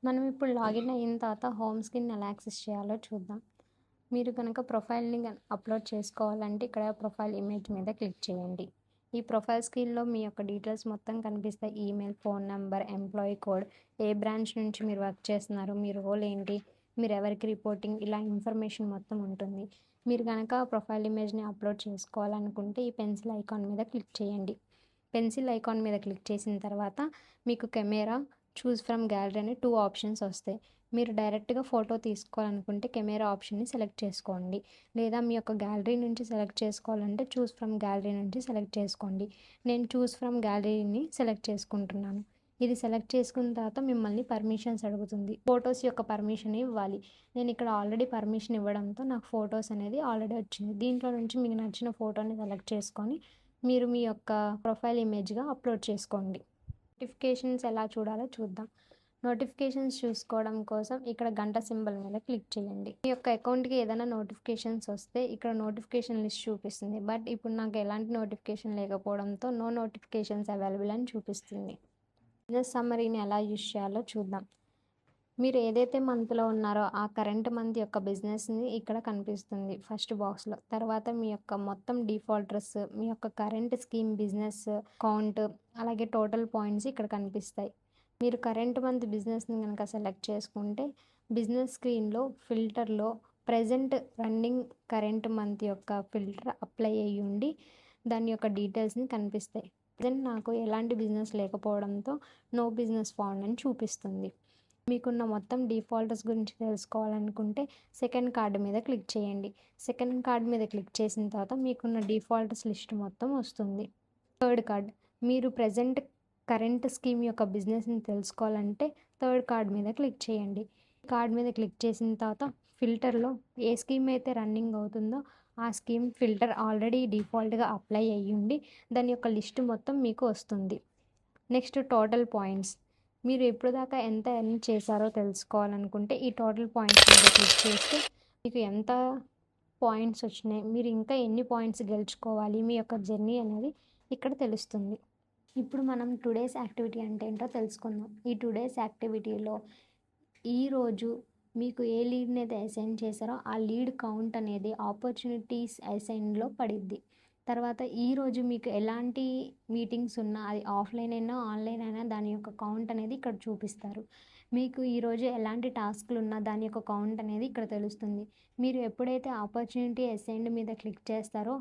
మనం ఇప్పుడు లాగిన్ అయిన తర్వాత హోమ్ స్క్రీన్ ఎలా యాక్సెస్ చేయాలో చూద్దాం. మీరు కనుక ప్రొఫైల్‌ని అప్‌లోడ్ చేసుకోవాలంటే ఇక్కడ ప్రొఫైల్ ఇమేజ్ మీద క్లిక్ చేయండి. ఈ ప్రొఫైల్ స్క్రీన్‌లో మీ యొక్క డీటెయిల్స్ మొత్తం కనిపిస్తాయి. Email, phone number, employee code, ఏ బ్రాంచ్ నుంచి మీరు వర్క్ చేస్తున్నారు, మీ రోల్ ఏంటి, మీరు ఎవరికి రిపోర్టింగ్, ఇలా ఇన్ఫర్మేషన్ మొత్తం ఉంటుంది. మీరు కనుక ప్రొఫైల్ ఇమేజ్‌ని అప్‌లోడ్ చేసుకోవాలనుకుంటే ఈ పెన్సిల్ ఐకాన్ మీద క్లిక్ చేయండి. పెన్సిల్ ఐకాన్ మీద క్లిక్ చేసిన తర్వాత మీకు కెమెరా, చూస్ ఫ్రమ్ గ్యాలరీ అని 2 ఆప్షన్స్ వస్తాయి. మీరు డైరెక్ట్‌గా ఫోటో తీసుకోవాలనుకుంటే కెమెరా ఆప్షన్‌ని సెలెక్ట్ చేసుకోండి. లేదా మీ యొక్క గ్యాలరీ నుంచి సెలెక్ట్ చేసుకోవాలంటే చూస్ ఫ్రమ్ గ్యాలరీ నుంచి సెలెక్ట్ చేసుకోండి. నేను చూస్ ఫ్రమ్ గ్యాలరీని సెలెక్ట్ చేసుకుంటున్నాను. ఇది సెలెక్ట్ చేసుకున్న తర్వాత మిమ్మల్ని పర్మిషన్స్ అడుగుతుంది. ఫోటోస్ యొక్క పర్మిషన్ ఇవ్వాలి. నేను ఇక్కడ ఆల్రెడీ పర్మిషన్ ఇవ్వడంతో నాకు ఫోటోస్ అనేది ఆల్రెడీ వచ్చింది. దీంట్లో నుంచి మీకు నచ్చిన ఫోటోని సెలెక్ట్ చేసుకొని మీరు మీ యొక్క ప్రొఫైల్ ఇమేజ్‌గా అప్‌లోడ్ చేసుకోండి. నోటిఫికేషన్స్ ఎలా చూడాలో చూద్దాం. నోటిఫికేషన్స్ చూసుకోవడం కోసం ఇక్కడ గంట సింబల్ మీద క్లిక్ చేయండి. మీ యొక్క అకౌంట్‌కి ఏదైనా నోటిఫికేషన్స్ వస్తే ఇక్కడ నోటిఫికేషన్ లిస్ట్ చూపిస్తుంది. బట్ ఇప్పుడు నాకు ఎలాంటి నోటిఫికేషన్ లేకపోవడంతో నో నోటిఫికేషన్స్ అవైలబుల్ అని చూపిస్తుంది. బిజినెస్ సమ్మరీని ఎలా యూజ్ చేయాలో చూద్దాం. మీరు ఏదైతే మంత్లో ఉన్నారో ఆ కరెంట్ మంత్ యొక్క బిజినెస్ని ఇక్కడ కనిపిస్తుంది ఫస్ట్ బాక్స్లో. తర్వాత మీ యొక్క మొత్తం డిఫాల్టర్స్, మీ యొక్క కరెంట్ స్కీమ్ బిజినెస్ కౌంట్, అలాగే టోటల్ పాయింట్స్ ఇక్కడ కనిపిస్తాయి. మీరు కరెంట్ మంత్ బిజినెస్ని కనుక సెలెక్ట్ చేసుకుంటే బిజినెస్ స్క్రీన్లో ఫిల్టర్లో ప్రజెంట్ రన్నింగ్ కరెంట్ మంత్ యొక్క ఫిల్టర్ అప్లై అయ్యి ఉండి దాని యొక్క డీటెయిల్స్ని కనిపిస్తాయి. ప్రజెంట్ నాకు ఎలాంటి బిజినెస్ లేకపోవడంతో నో బిజినెస్ ఫౌండ్ అని చూపిస్తుంది. మీకున్న మొత్తం డిఫాల్టర్స్ గురించి తెలుసుకోవాలనుకుంటే సెకండ్ కార్డ్ మీద క్లిక్ చేయండి. సెకండ్ కార్డ్ మీద క్లిక్ చేసిన తర్వాత మీకున్న డిఫాల్టర్స్ లిస్ట్ మొత్తం వస్తుంది. థర్డ్ కార్డ్, మీరు ప్రజెంట్ కరెంట్ స్కీమ్ యొక్క బిజినెస్ని తెలుసుకోవాలంటే థర్డ్ కార్డ్ మీద క్లిక్ చేయండి. కార్డ్ మీద క్లిక్ చేసిన తర్వాత ఫిల్టర్లో ఏ స్కీమ్ అయితే రన్నింగ్ అవుతుందో ఆ స్కీమ్ ఫిల్టర్ ఆల్రెడీ డిఫాల్ట్గా అప్లై అయ్యి ఉండి దాని యొక్క లిస్ట్ మొత్తం మీకు వస్తుంది. నెక్స్ట్ టోటల్ పాయింట్స్, మీరు ఎప్పుడు దాకా ఎంత ఎర్న్ చేశారో తెలుసుకోవాలనుకుంటే ఈ టోటల్ పాయింట్స్ మీద క్లిక్ చేస్తే మీకు ఎంత పాయింట్స్ వచ్చినాయి, మీరు ఇంకా ఎన్ని పాయింట్స్ గెలుచుకోవాలి, మీ యొక్క జర్నీ అనేది ఇక్కడ తెలుస్తుంది. ఇప్పుడు మనం టుడేస్ యాక్టివిటీ అంటే ఏంటో తెలుసుకుందాం. ఈ టుడేస్ యాక్టివిటీలో ఈరోజు మీకు ఏ లీడ్ని అయితే అసైన్ చేశారో ఆ లీడ్ కౌంట్ అనేది ఆపర్చునిటీస్ అసైన్లో పడిద్ది. తర్వాత ఈరోజు మీకు ఎలాంటి మీటింగ్స్ ఉన్నా అది ఆఫ్లైన్ అయినా ఆన్లైన్ అయినా దాని యొక్క కౌంట్ అనేది ఇక్కడ చూపిస్తారు. మీకు ఈరోజు ఎలాంటి టాస్క్లు ఉన్నా దాని యొక్క కౌంట్ అనేది ఇక్కడ తెలుస్తుంది. మీరు ఎప్పుడైతే ఆపర్చునిటీ అసైన్డ్ మీద క్లిక్ చేస్తారో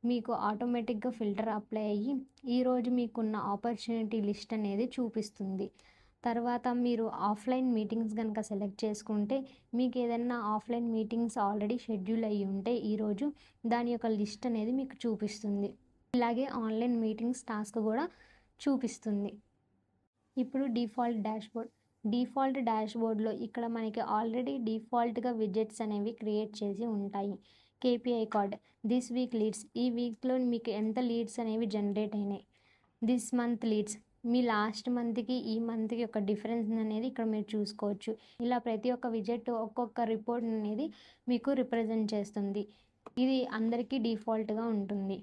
మీకు ఆటోమేటిక్గా ఫిల్టర్ అప్లై అయ్యి ఈరోజు మీకున్న ఆపర్చునిటీ లిస్ట్ అనేది చూపిస్తుంది. తర్వాత మీరు ఆఫ్లైన్ మీటింగ్స్ కనుక సెలెక్ట్ చేసుకుంటే మీకు ఏదైనా ఆఫ్లైన్ మీటింగ్స్ ఆల్రెడీ షెడ్యూల్ అయ్యి ఉంటే ఈరోజు దాని యొక్క లిస్ట్ అనేది మీకు చూపిస్తుంది. ఇలాగే ఆన్లైన్ మీటింగ్స్ టాస్క్ కూడా చూపిస్తుంది. ఇప్పుడు డిఫాల్ట్ డాష్బోర్డ్లో ఇక్కడ మనకి ఆల్రెడీ డిఫాల్ట్గా విజెట్స్ అనేవి క్రియేట్ చేసి ఉంటాయి. KPI card, this week leads, ఈ వీక్లో మీకు ఎంత లీడ్స్ అనేవి జనరేట్ అయినాయి, this month leads, me last మంత్కి ఈ మంత్కి ఒక డిఫరెన్స్ అనేది ఇక్కడ మీరు చూసుకోవచ్చు. ఇలా ప్రతి ఒక్క విజెట్ ఒక్కొక్క రిపోర్ట్ అనేది మీకు రిప్రజెంట్ చేస్తుంది. ఇది అందరికీ డిఫాల్ట్గా ఉంటుంది.